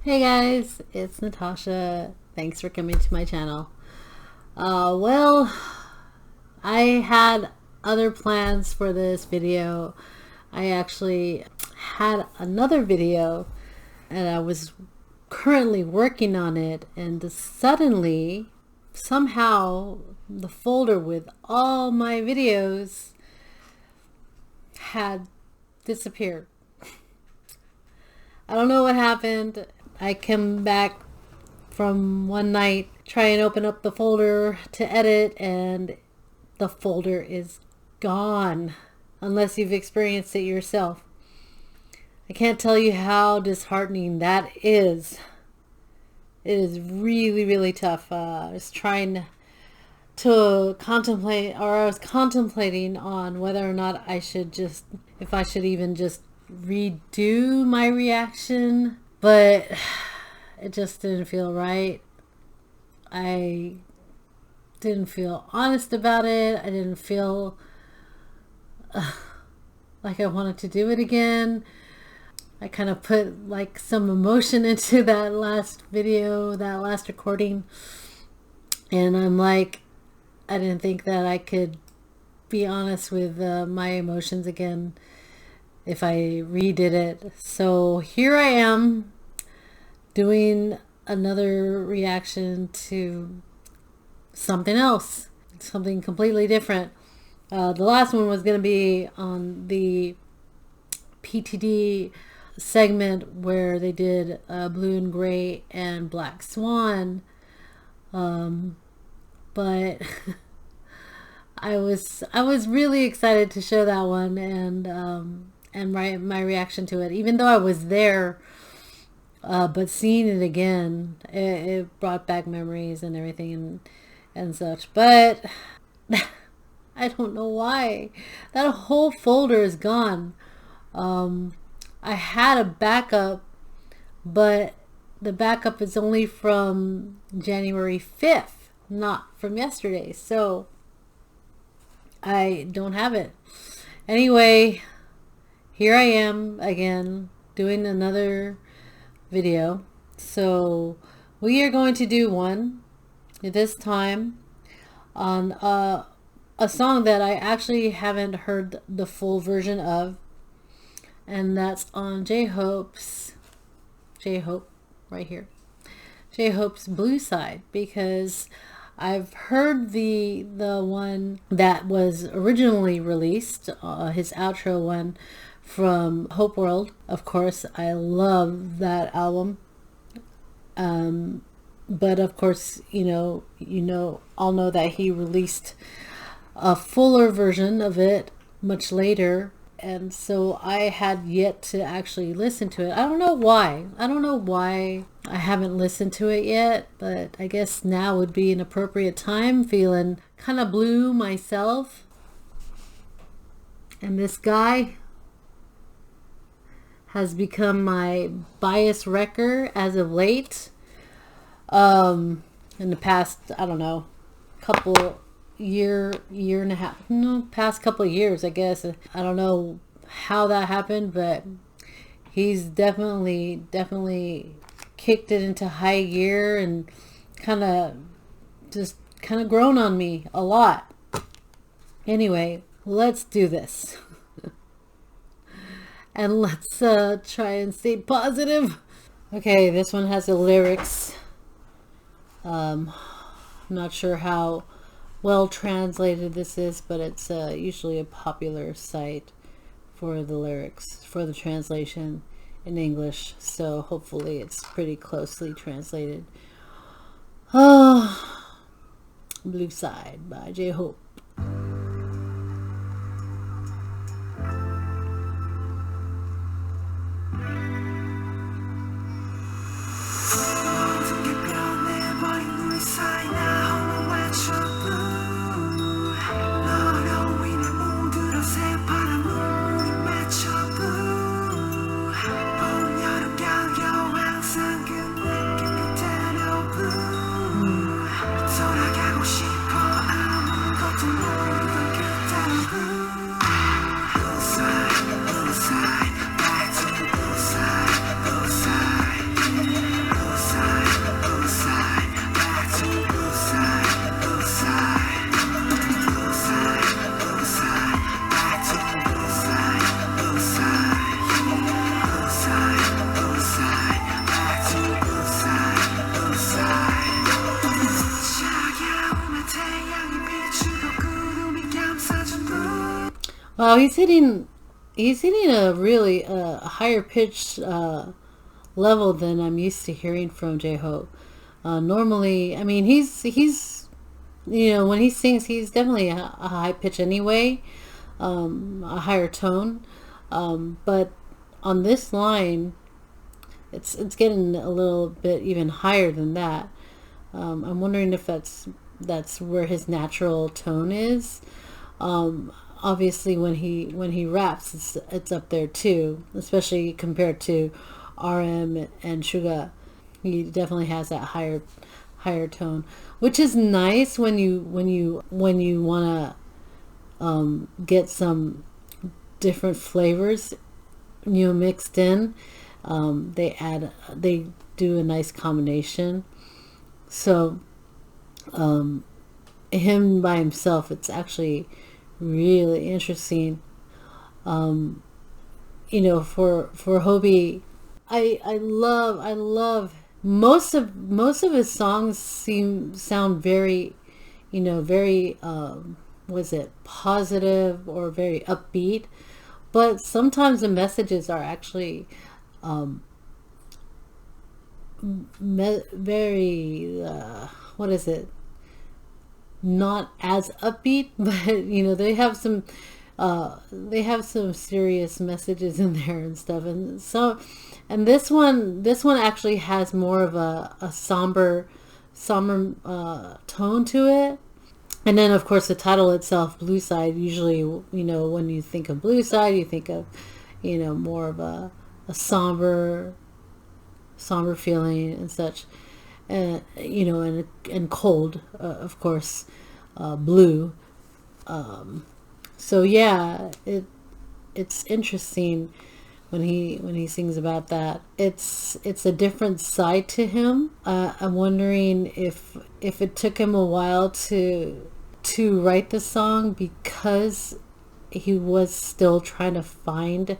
Hey guys, it's Natasha. Thanks for coming to my channel. Well, I had other plans for this video. I actually had another video and I was currently working on it, and suddenly, somehow, the folder with all my videos had disappeared. I don't know what happened. I come back from one night, try and open up the folder to edit, and the folder is gone, unless you've experienced it yourself. I can't tell you how disheartening that is. It is really, really tough. I was trying to contemplate, or I was contemplating on whether or not I should just, if I should even just redo my reaction, but it just didn't feel right. I didn't feel honest about it. I didn't feel like I wanted to do it again. I kind of put like some emotion into that last video, that last recording, and I'm like, I didn't think that I could be honest with my emotions again if I redid it. So here I am doing another reaction to something else, something completely different. The last one was going to be on the PTD segment where they did Blue and Gray and Black Swan, but I was really excited to show that one and my reaction to it, even though I was there, but seeing it again, it brought back memories and everything and such. But I don't know why that whole folder is gone. I had a backup, but the backup is only from January 5th, not from yesterday, so I don't have it. Anyway, here I am again doing another video. So we are going to do one this time on a song that I actually haven't heard the full version of, and that's on J-Hope right here, J-Hope's Blue Side, because I've heard the one that was originally released, his outro one from Hope World. Of course, I love that album. But of course, I'll know that he released a fuller version of it much later, and so I had yet to actually listen to it. I don't know why I haven't listened to it yet, but I guess now would be an appropriate time, feeling kind of blue myself. And this guy has become my bias wrecker as of late. In the past, I don't know, year and a half, no, past couple of years, I guess. I don't know how that happened, but he's definitely kicked it into high gear and kind of grown on me a lot. Anyway, let's do this. And let's try and stay positive. Okay, this one has the lyrics. I'm not sure how well translated this is, but it's usually a popular site for the lyrics, for the translation in English, so hopefully it's pretty closely translated. Oh, Blue Side by J-Hope. Wow, he's hitting a really higher pitch level than I'm used to hearing from J-Hope. Normally, I mean, he's when he sings, he's definitely a high pitch anyway, a higher tone. But on this line, it's getting a little bit even higher than that. I'm wondering if that's where his natural tone is. Obviously, when he raps, it's up there too, especially compared to RM and Suga. He definitely has that higher tone, which is nice when you want to get some different flavors, mixed in. They do a nice combination. So him by himself, it's actually really interesting. For Hobie, I love most of his songs sound very, very was it positive or very upbeat, but sometimes the messages are actually very what is it, not as upbeat, but they have some serious messages in there and stuff. And so, and this one actually has more of a somber tone to it. And then of course the title itself, Blue Side, usually, when you think of Blue Side, you think of, more of a somber feeling and such. And cold, of course, blue. So yeah, it's interesting when he sings about that. It's a different side to him. I'm wondering if it took him a while to write the song because he was still trying to find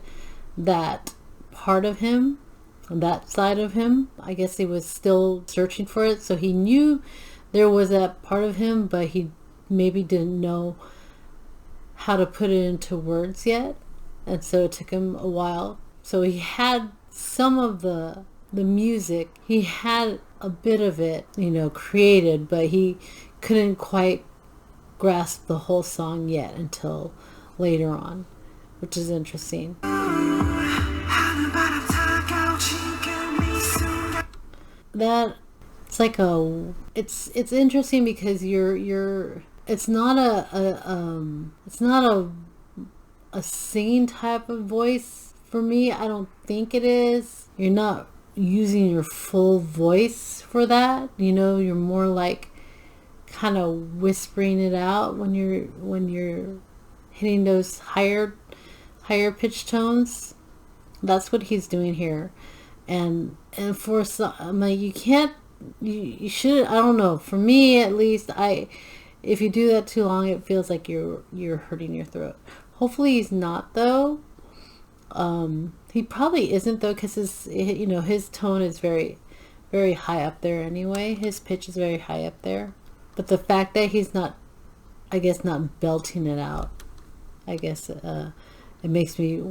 that part of him, that side of him. I guess he was still searching for it, so he knew there was that part of him, but he maybe didn't know how to put it into words yet, and so it took him a while. So he had some of the music, he had a bit of it, created, but he couldn't quite grasp the whole song yet until later on, which is interesting. That it's like it's interesting because it's not a singing type of voice for me. I don't think it is. You're not using your full voice for that. You're more like kind of whispering it out when you're hitting those higher pitch tones. That's what he's doing here. And for some, like, you should, I don't know, for me at least, if you do that too long, it feels like you're hurting your throat. Hopefully he's not, though. He probably isn't, though, because his tone is very, very high up there anyway. His pitch is very high up there. But the fact that he's not, I guess, not belting it out, I guess it makes me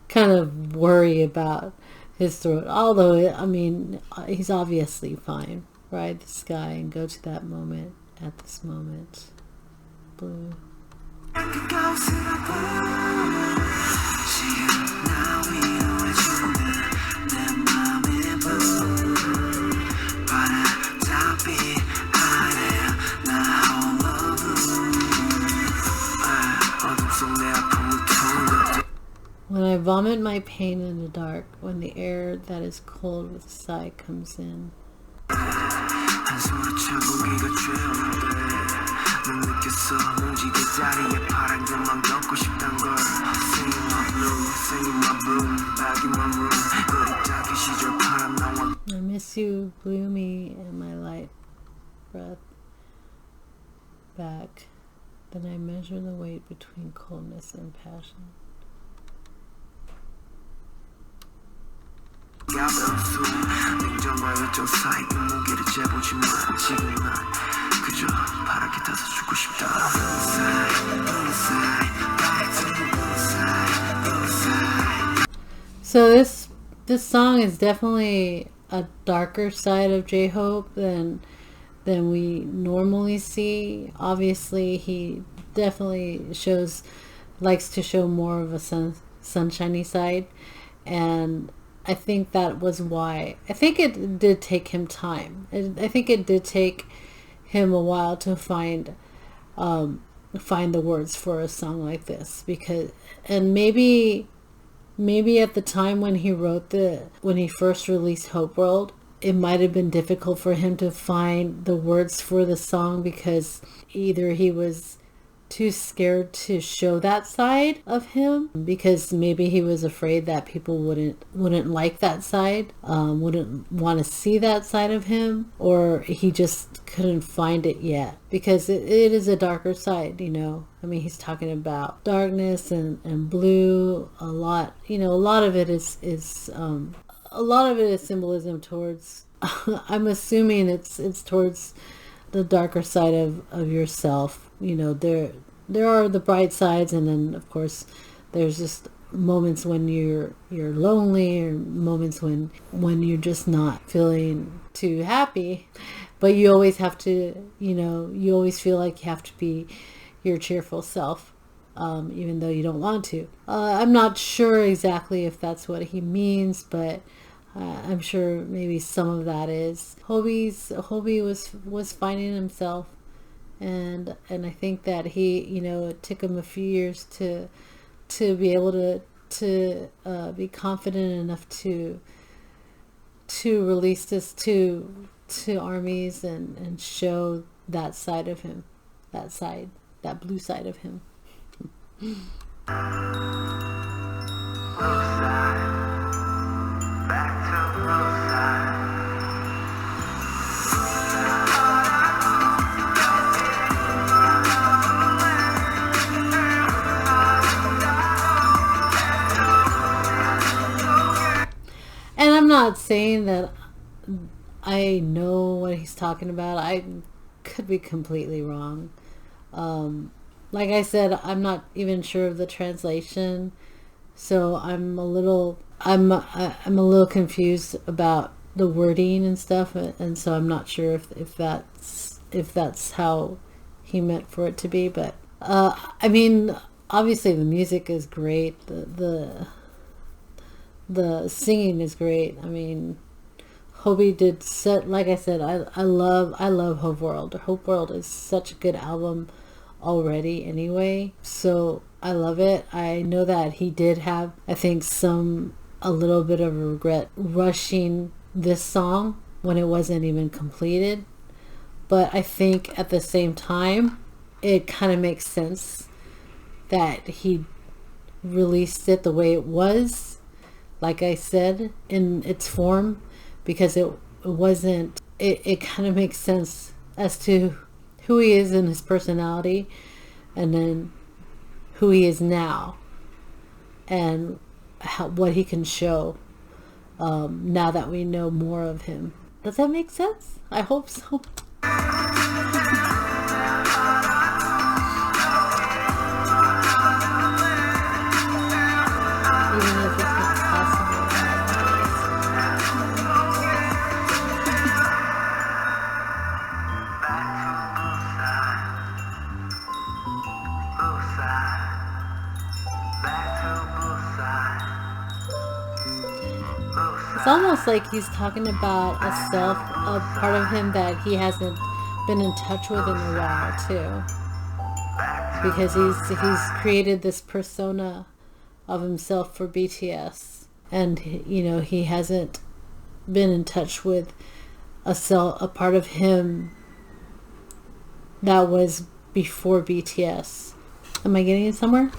kind of worry about his throat. Although, I mean, he's obviously fine. Ride the sky and go to that moment at this moment. Blue. When I vomit my pain in the dark, when the air that is cold with a sigh comes in. I miss you, blew me and my light breath back. Then I measure the weight between coldness and passion. So this song is definitely a darker side of J-Hope than we normally see. Obviously, he definitely likes to show more of a sunshiny side, and I think that was why. I think it did take him time. I think it did take him a while to find the words for a song like this, because and maybe at the time when when he first released Hope World, it might have been difficult for him to find the words for the song, because either he was too scared to show that side of him, because maybe he was afraid that people wouldn't like that side, wouldn't want to see that side of him, or he just couldn't find it yet, because it is a darker side, you know. I mean, he's talking about darkness and blue a lot, you know. A lot of it is symbolism towards I'm assuming it's towards the darker side of yourself. You know, there are the bright sides, and then of course there's just moments when you're lonely, or moments when you're just not feeling too happy, but you always have to, you know, you always feel like you have to be your cheerful self, even though you don't want to. I'm not sure exactly if that's what he means, but I'm sure maybe some of that is. Hobie was finding himself, and I think that he, you know, it took him a few years to be able to be confident enough to release this to armies, and show that side of him, that blue side of him. And I'm not saying that I know what he's talking about. I could be completely wrong. Like I said, I'm not even sure of the translation, so I'm a little confused about the wording and stuff, and so I'm not sure if that's how he meant for it to be. But I mean, obviously the music is great. The singing is great. I mean, Hobie did set, like I said, I love Hope World. Hope World is such a good album already anyway, so I love it. I know that he did have, I think, a little bit of regret rushing this song when it wasn't even completed, but I think at the same time it kind of makes sense that he released it the way it was, like I said, in its form, because it kind of makes sense as to who he is in his personality, and then who he is now, and what he can show now that we know more of him. Does that make sense? I hope so. Even if it's not possible It's almost like he's talking about a part of him that he hasn't been in touch with in a while too, because he's created this persona of himself for BTS, and you know, he hasn't been in touch with a part of him that was before BTS. Am I getting it somewhere?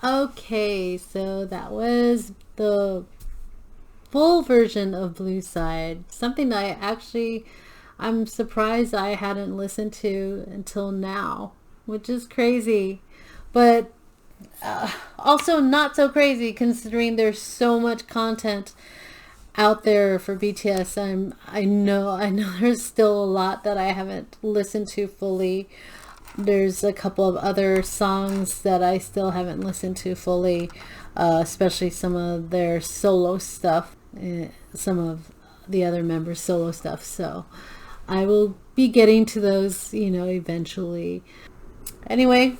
Okay, so that was the full version of Blue Side, something that I'm surprised I hadn't listened to until now, which is crazy, but also not so crazy considering there's so much content out there for BTS. I know there's still a lot that I haven't listened to fully, there's a couple of other songs that I still haven't listened to fully, especially some of their solo stuff, some of the other members' solo stuff. So I will be getting to those, eventually. Anyway,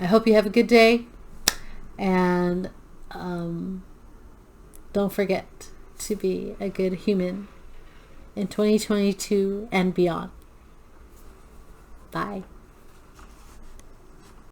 I hope you have a good day, and don't forget to be a good human in 2022 and beyond. Bye.